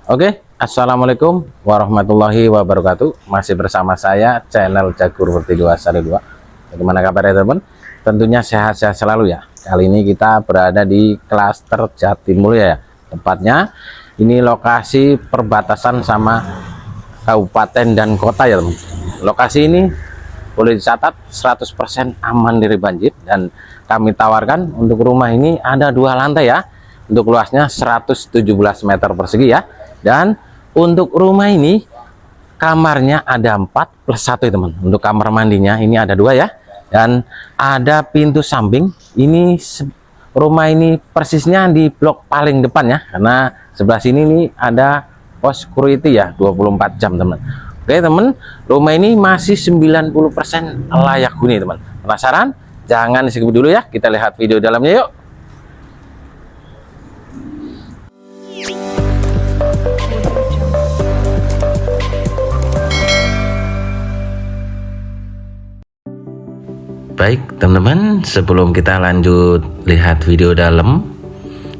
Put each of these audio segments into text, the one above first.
Oke, assalamualaikum warahmatullahi wabarakatuh. Masih bersama saya channel Jagur Verti 212. Bagaimana kabarnya teman? Tentunya sehat-sehat selalu ya. Kali ini kita berada di klaster Jatimulya ya. Tepatnya ini lokasi perbatasan sama kabupaten dan kota ya teman. Lokasi ini boleh dicatat 100% aman dari banjir, dan kami tawarkan untuk rumah ini ada 2 lantai ya. Untuk luasnya 117 meter persegi ya. Dan untuk rumah ini kamarnya ada 4 plus 1 ya teman. Untuk kamar mandinya ini ada 2 ya. Dan ada pintu samping. Ini rumah ini persisnya di blok paling depan ya. Karena sebelah sini nih ada pos security ya 24 jam teman. Oke teman, rumah ini masih 90% layak huni teman. Penasaran? Jangan skip dulu ya. Kita lihat video dalamnya yuk. Baik teman-teman, sebelum kita lanjut lihat video dalam,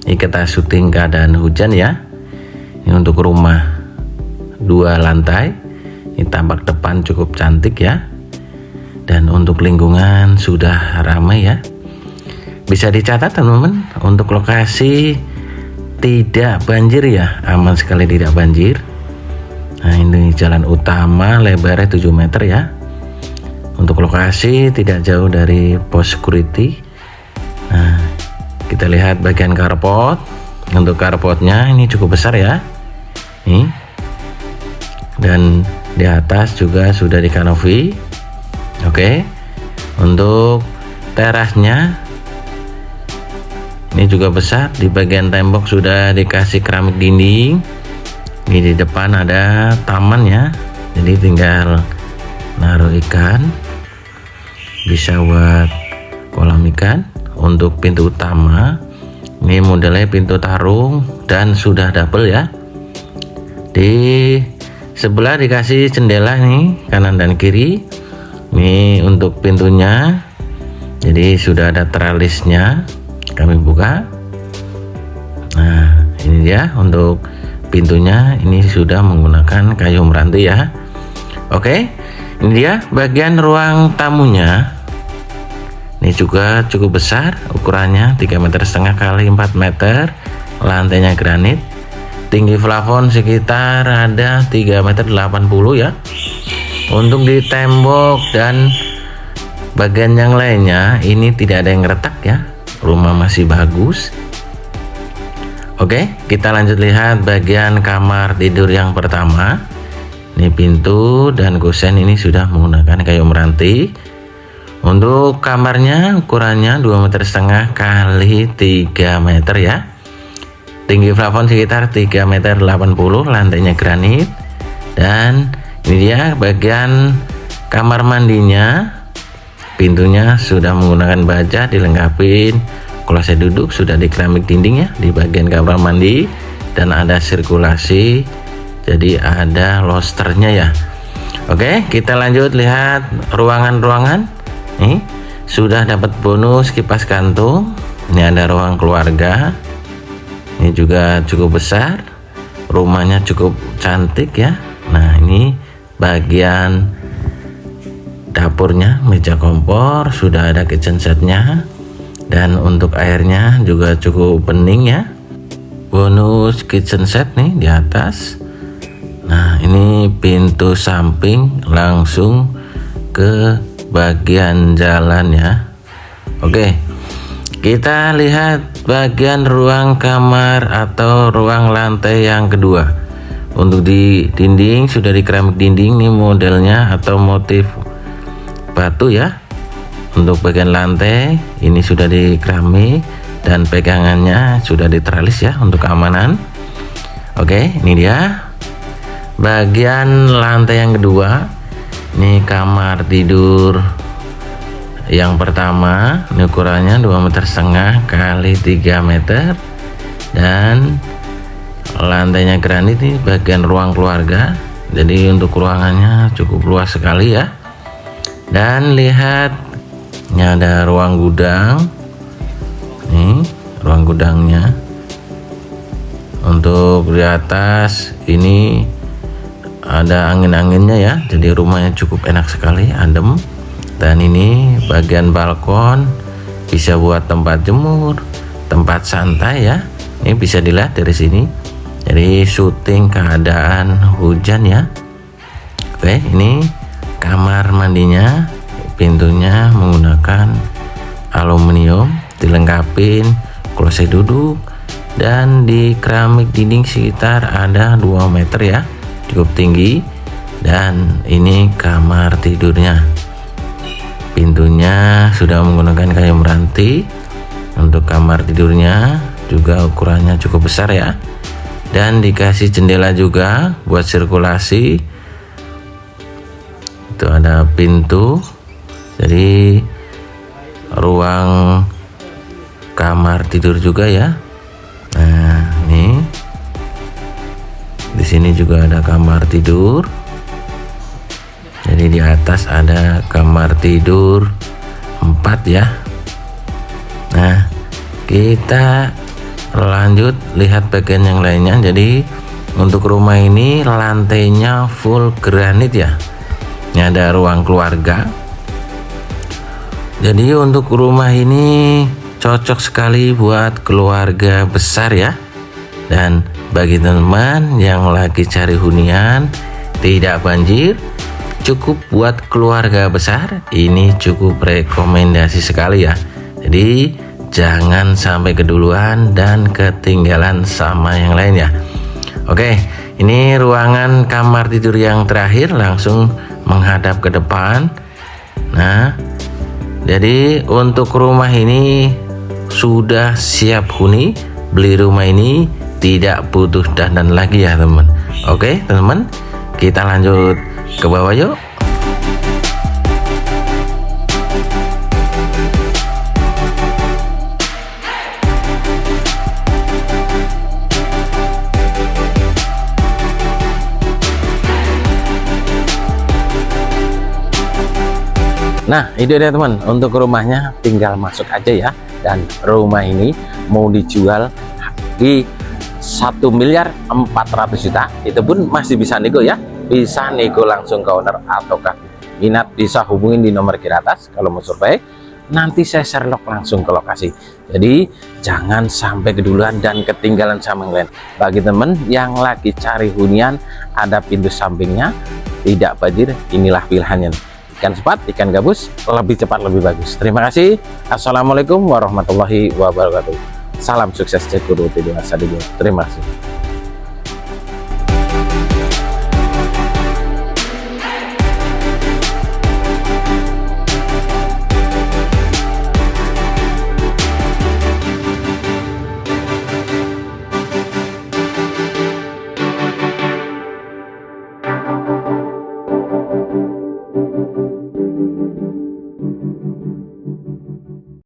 ini kita syuting keadaan hujan ya. Ini untuk rumah 2 lantai, ini tampak depan cukup cantik ya. Dan untuk lingkungan sudah ramai ya. Bisa dicatat teman-teman, untuk lokasi tidak banjir ya, aman sekali tidak banjir. Nah ini jalan utama lebarnya 7 meter ya. Untuk lokasi tidak jauh dari pos security. Nah, kita lihat bagian carport. Untuk carportnya ini cukup besar ya. Nih. Dan di atas juga sudah di kanopi. Oke. Untuk terasnya ini juga besar. Di bagian tembok sudah dikasih keramik dinding. Ini di depan ada taman ya. Jadi tinggal naruh ikan. Bisa buat kolam ikan. Untuk pintu utama ini modelnya pintu tarung dan sudah double ya. Di sebelah dikasih jendela nih, kanan dan kiri. Ini untuk pintunya, jadi sudah ada tralisnya. Kami buka. Nah ini dia untuk pintunya, ini sudah menggunakan kayu meranti ya. Oke. Ini dia bagian ruang tamunya. Ini juga cukup besar, ukurannya 3,5 meter kali 4 meter. Lantainya granit. Tinggi plafon sekitar ada 3,80 meter ya. Untuk di tembok dan bagian yang lainnya ini tidak ada yang retak ya. Rumah masih bagus. Oke, kita lanjut lihat bagian kamar tidur yang pertama. Ini pintu dan kusen ini sudah menggunakan kayu meranti. Untuk kamarnya ukurannya 2,5 meter kali 3 meter ya. Tinggi plafon sekitar 3,80 meter, lantainya granit. Dan ini dia bagian kamar mandinya. Pintunya sudah menggunakan baja, dilengkapi kloset duduk, sudah di keramik dinding ya di bagian kamar mandi, dan ada sirkulasi. Jadi ada losternya ya. Oke, kita lanjut lihat ruangan-ruangan. Nih, sudah dapat bonus kipas gantung. Ini ada ruang keluarga. Ini juga cukup besar. Rumahnya cukup cantik ya. Nah, ini bagian dapurnya, meja kompor, sudah ada kitchen setnya. Dan untuk airnya juga cukup bening ya. Bonus kitchen set nih di atas. Nah ini pintu samping langsung ke bagian jalan ya. Oke, kita lihat bagian ruang kamar atau ruang lantai yang kedua. Untuk di dinding sudah di keramik dinding, nih modelnya atau motif batu ya. Untuk bagian lantai ini sudah di keramik dan pegangannya sudah diteralis ya untuk keamanan. Oke, ini dia bagian lantai yang kedua. Ini kamar tidur yang pertama. Ini ukurannya 2,5 meter kali 3 meter. Dan lantainya granit. Nih bagian ruang keluarga. Jadi untuk ruangannya cukup luas sekali ya. Dan lihat, ini ada ruang gudang. Nih ruang gudangnya. Untuk di atas ini ada angin-anginnya ya, jadi rumahnya cukup enak sekali, adem. Dan ini bagian balkon bisa buat tempat jemur, tempat santai ya. Ini bisa dilihat dari sini. Jadi syuting keadaan hujan ya. Oke, ini kamar mandinya, pintunya menggunakan aluminium, dilengkapi kloset duduk, dan di keramik dinding sekitar ada 2 meter ya, cukup tinggi. Dan ini kamar tidurnya, pintunya sudah menggunakan kayu meranti. Untuk kamar tidurnya juga ukurannya cukup besar ya, dan dikasih jendela juga buat sirkulasi. Itu ada pintu, jadi ruang kamar tidur juga ya. Nah, ini di sini juga ada kamar tidur. Jadi di atas ada kamar tidur 4 ya. Nah, kita lanjut lihat bagian yang lainnya. Jadi untuk rumah ini lantainya full granit ya. Ini ada ruang keluarga. Jadi untuk rumah ini cocok sekali buat keluarga besar ya. Dan bagi teman-teman yang lagi cari hunian tidak banjir, cukup buat keluarga besar, ini cukup rekomendasi sekali ya. Jadi jangan sampai keduluan dan ketinggalan sama yang lain ya. Oke, ini ruangan kamar tidur yang terakhir, langsung menghadap ke depan. Nah, jadi untuk rumah ini sudah siap huni. Beli rumah ini tidak butuh dandan lagi ya teman. Oke teman-teman, kita lanjut ke bawah yuk. Nah, itu dia teman, untuk rumahnya tinggal masuk aja ya. Dan rumah ini mau dijual di 1.400.000.000. Itu pun masih bisa nego ya, bisa nego langsung ke owner, ataukah minat bisa hubungin di nomor kiri atas. Kalau mau survei nanti saya share langsung ke lokasi. Jadi jangan sampai keduluan dan ketinggalan sama yang lain. Bagi temen yang lagi cari hunian, ada pintu sampingnya, tidak banjir, inilah pilihannya. Ikan sepat, ikan gabus, lebih cepat lebih bagus. Terima kasih. Assalamualaikum warahmatullahi wabarakatuh. Salam sukses Cek Guru Terima kasih.